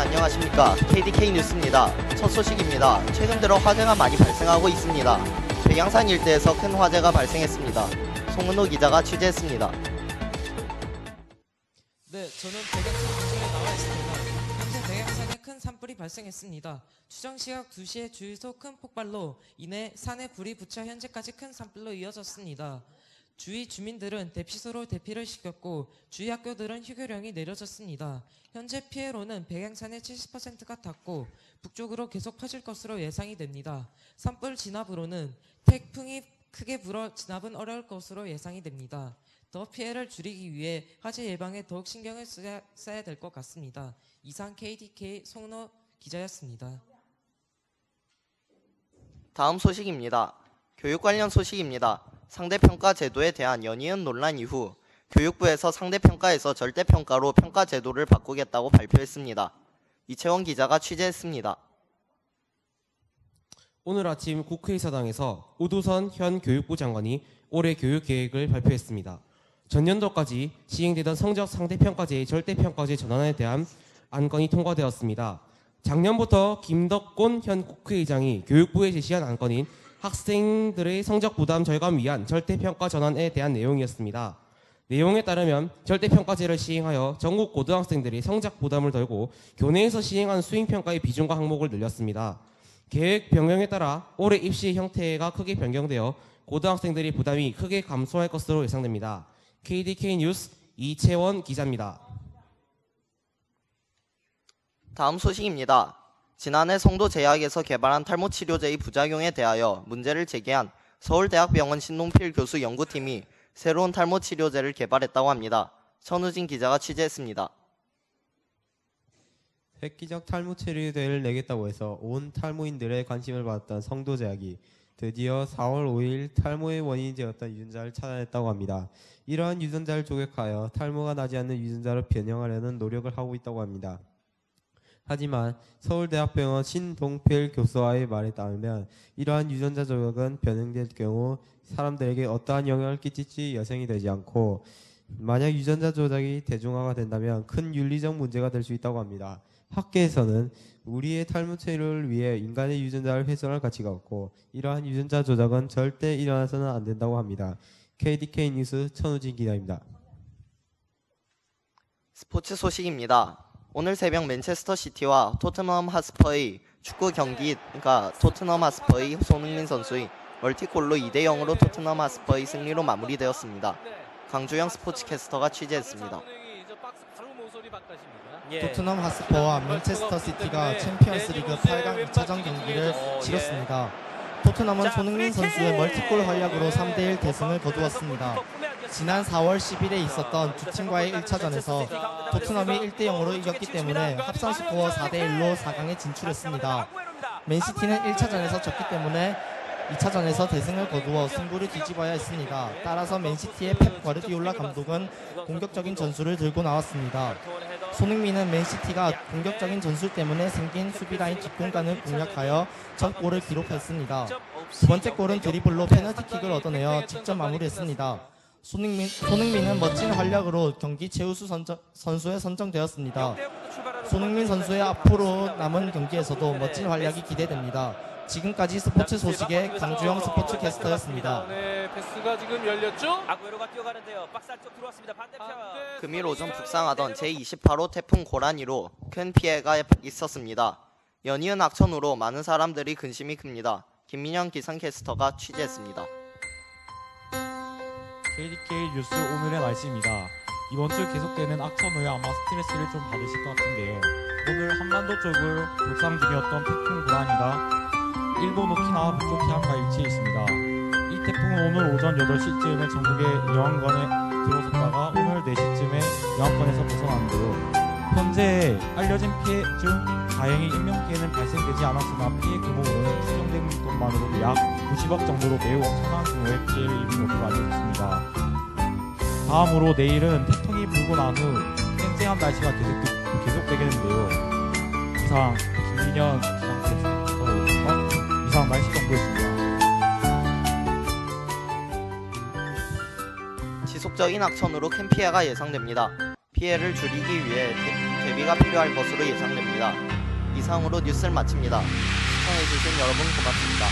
안녕하십니까. KDK 뉴스입니다. 첫 소식입니다. 최근 들어 화재가 많이 발생하고 있습니다. 백양산 일대에서 큰 화재가 발생했습니다. 송은호 기자가 취재했습니다. 네, 저는 백양산 근처에 나와 있습니다. 현재 백양산에 큰 산불이 발생했습니다. 추정 시각 2시에 주유소 큰 폭발로 인해 산에 불이 붙여 현재까지 큰 산불로 이어졌습니다. 주위 주민들은 대피소로 대피를 시켰고 주위 학교들은 휴교령이 내려졌습니다. 현재 피해로는 백양산의 70%가 탔고 북쪽으로 계속 퍼질 것으로 예상이 됩니다. 산불 진압으로는 태풍이 크게 불어 진압은 어려울 것으로 예상이 됩니다. 더 피해를 줄이기 위해 화재 예방에 더욱 신경을 써야 될 것 같습니다. 이상 KDK 송은호 기자였습니다. 다음 소식입니다. 교육 관련 소식입니다. 상대평가 제도에 대한 연이은 논란 이후 교육부에서 상대평가에서 절대평가로 평가 제도를 바꾸겠다고 발표했습니다. 이채원 기자가 취재했습니다. 오늘 아침 국회의사당에서 오두선 현 교육부 장관이 올해 교육계획을 발표했습니다. 전년도까지 시행되던 성적 상대평가제의 절대평가제 전환에 대한 안건이 통과되었습니다. 작년부터 김덕곤 현 국회의장이 교육부에 제시한 안건인 학생들의 성적 부담 절감 위한 절대평가 전환에 대한 내용이었습니다. 내용에 따르면 절대평가제를 시행하여 전국 고등학생들이 성적 부담을 덜고 교내에서 시행한 수행평가의 비중과 항목을 늘렸습니다. 계획 변경에 따라 올해 입시 형태가 크게 변경되어 고등학생들이 부담이 크게 감소할 것으로 예상됩니다. KDK 뉴스 이채원 기자입니다. 다음 소식입니다. 지난해 성도제약에서 개발한 탈모치료제의 부작용에 대하여 문제를 제기한 서울대학병원 신동필 교수 연구팀이 새로운 탈모치료제를 개발했다고 합니다. 천우진 기자가 취재했습니다. 획기적 탈모 치료제를 내겠다고 해서 온 탈모인들의 관심을 받았던 성도제약이 드디어 4월 5일 탈모의 원인이 되었던 유전자를 찾아냈다고 합니다. 이러한 유전자를 조격하여 탈모가 나지 않는 유전자로 변형하려는 노력을 하고 있다고 합니다. 하지만 서울대학병원 신동필 교수와의 말에 따르면 이러한 유전자 조작은 변형될 경우 사람들에게 어떠한 영향을 끼칠지 여생이 되지 않고 만약 유전자 조작이 대중화가 된다면 큰 윤리적 문제가 될 수 있다고 합니다. 학계에서는 우리의 탈모 치료를 위해 인간의 유전자를 훼손할 가치가 없고 이러한 유전자 조작은 절대 일어나서는 안 된다고 합니다. KDK 뉴스 천우진 기자입니다. 스포츠 소식입니다. 오늘 새벽 맨체스터 시티와 토트넘 하스퍼의 축구 경기가 토트넘 하스퍼의 손흥민 선수의 멀티골로 2대0으로 토트넘 하스퍼의 승리로 마무리되었습니다. 강주영 스포츠캐스터가 취재했습니다. 토트넘 하스퍼와 맨체스터 시티가 챔피언스리그 8강 2차전 경기를 치렀습니다. 토트넘은 손흥민 선수의 멀티골 활약으로 3대1 대승을 거두었습니다. 지난 4월 10일에 있었던 두 팀과의 1차전에서 토트넘이 1대0으로 이겼기 때문에 합산 스코어 4대1로 4강에 진출했습니다. 맨시티는 1차전에서 졌기 때문에 2차전에서 대승을 거두어 승부를 뒤집어야 했습니다. 따라서 맨시티의 펩 과르디올라 감독은 공격적인 전술을 들고 나왔습니다. 손흥민은 맨시티가 공격적인 전술 때문에 생긴 수비라인 뒷공간을 공략하여 첫 골을 기록했습니다. 두 번째 골은 드리블로 페널티킥을 얻어내어 직접 마무리했습니다. 손흥민은 멋진 활약으로 경기 최우수 선수에 선정되었습니다. 손흥민 선수의 앞으로 남은 경기에서도 멋진 활약이 기대됩니다. 지금까지 스포츠 소식의 강주영 스포츠 캐스터였습니다. 네, 패스가 지금 열렸죠? 아구에로가 뛰어가는데요. 박스 안쪽 들어왔습니다. 반대편. 금일 오전 북상하던 제28호 태풍 고라니로 큰 피해가 있었습니다. 연이은 악천후로 많은 사람들이 근심이 큽니다. 김민영 기상캐스터가 취재했습니다. KDK 뉴스 오늘의 날씨입니다. 이번 주 계속되는 악천후에 아마 스트레스를 좀 받으실 것 같은데요. 오늘 한반도 쪽을 북상 중이었던 태풍 고라니가 일본 오키나와 북쪽 해안가에 위치해 있습니다. 이 태풍은 오늘 오전 8시쯤에 전국의 영하권에 들어섰다가 오늘 4시쯤에 영하권에서 벗어났는데요. 현재 알려진 피해 중 다행히 인명피해는 발생되지 않았으나 피해 규모로는 추정된 것만으로도 약 90억 정도로 매우 엄청난 규모의 피해를 입은 것으로 알려졌습니다. 다음으로 내일은 태풍이 불고 난 후 쨍쨍한 날씨가 계속되겠는데요. 이상 김민현 기상캐스터였습니다. 이상 날씨 정보였습니다. 지속적인 악천후로 큰 피해가 예상됩니다. 피해를 줄이기 위해 대비가 필요할 것으로 예상됩니다. 이상으로 뉴스를 마칩니다. 시청해주신 여러분 고맙습니다.